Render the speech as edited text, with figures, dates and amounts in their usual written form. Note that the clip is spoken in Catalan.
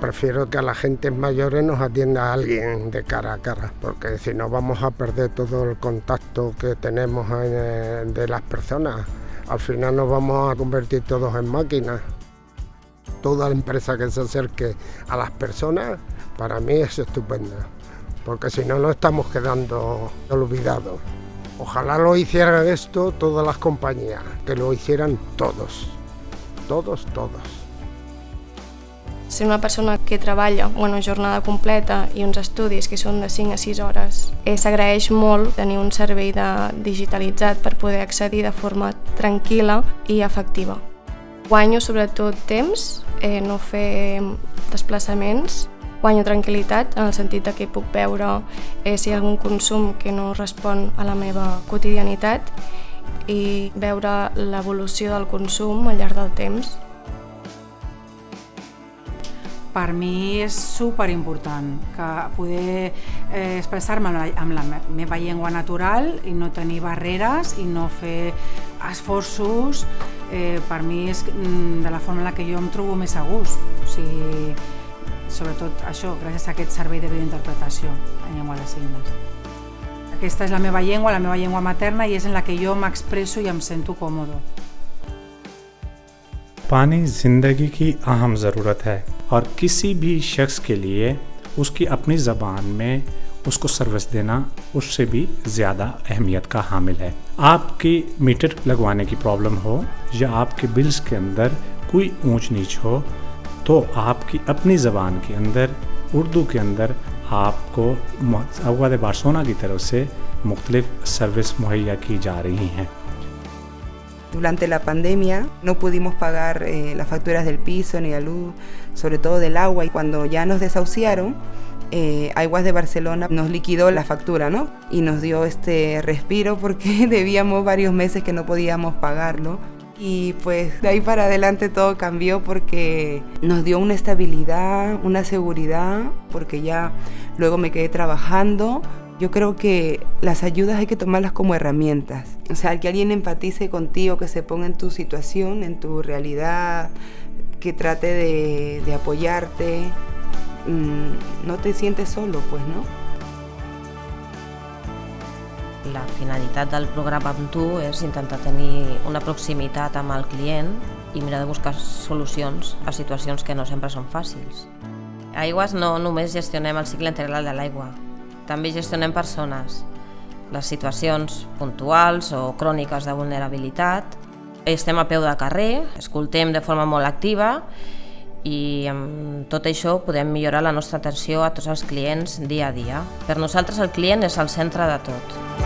prefiero que a las gentes mayores nos atienda alguien de cara a cara, porque si no vamos a perder todo el contacto que tenemos de las personas. Al final nos vamos a convertir todos en máquinas. Toda empresa que se acerque a las personas, para mí es estupenda, porque si no nos estamos quedando olvidados. Ojalá lo hicieran esto todas las compañías, que lo hicieran todos. Ser una persona que treballa una jornada completa i uns estudis que són de 5 a 6 hores, s'agraeix molt tenir un servei digitalitzat per poder accedir de forma tranquil·la i efectiva. Guanyo sobretot temps, no fer desplaçaments, guanyo tranquil·litat en el sentit que puc veure si hi ha algun consum que no respon a la meva quotidianitat i veure l'evolució del consum al llarg del temps. Per mi és superimportant que poder expressar-me amb la meva llengua natural i no tenir barreres i no fer esforços. Per mi és de la forma en la que jo em trobo més a gust. O sigui, sobretot això, gràcies a aquest servei de videointerpretació en llengua de signes. Aquesta és la meva llengua materna, i és en la que jo m'expresso i em sento còmode. पानी ज़िंदगी की अहम ज़रूरत है और किसी भी शख्स के लिए उसकी अपनी ज़बान में उसको सर्विस देना उससे भी ज़्यादा अहमियत का हामिल है। आपकी मीटर लगवाने की प्रॉब्लम हो या आपके बिल्स के अंदर कोई ऊंच नीच हो, तो आपकी अपनी ज़बान के अंदर उर्दू के अंदर आपको अगवा de बार्सोना की तरफ से मुख्तलिफ सर्विस मुहैया की जा रही हैं। Durante la pandemia no pudimos pagar las facturas del piso ni la luz, sobre todo del agua, y cuando ya nos desahuciaron, Aguas de Barcelona nos liquidó la factura, ¿no? Y nos dio este respiro porque debíamos varios meses que no podíamos pagarlo. Y pues de ahí para adelante todo cambió porque nos dio una estabilidad, una seguridad, porque ya luego me quedé trabajando. Yo creo que las ayudas hay que tomarlas como herramientas. O sea, que alguien empatice contigo, que se ponga en tu situación, en tu realidad, que trate de apoyarte. No te sientes solo, pues, ¿no? La finalitat del programa amb tu és intentar tenir una proximitat amb el client i mirar de buscar solucions a situacions que no sempre són fàcils. A Aigües no només gestionem el cicle integral de l'aigua, també gestionem persones, les situacions puntuals o cròniques de vulnerabilitat. Estem a peu de carrer, escoltem de forma molt activa i amb tot això podem millorar la nostra atenció a tots els clients dia a dia. Per nosaltres el client és el centre de tot.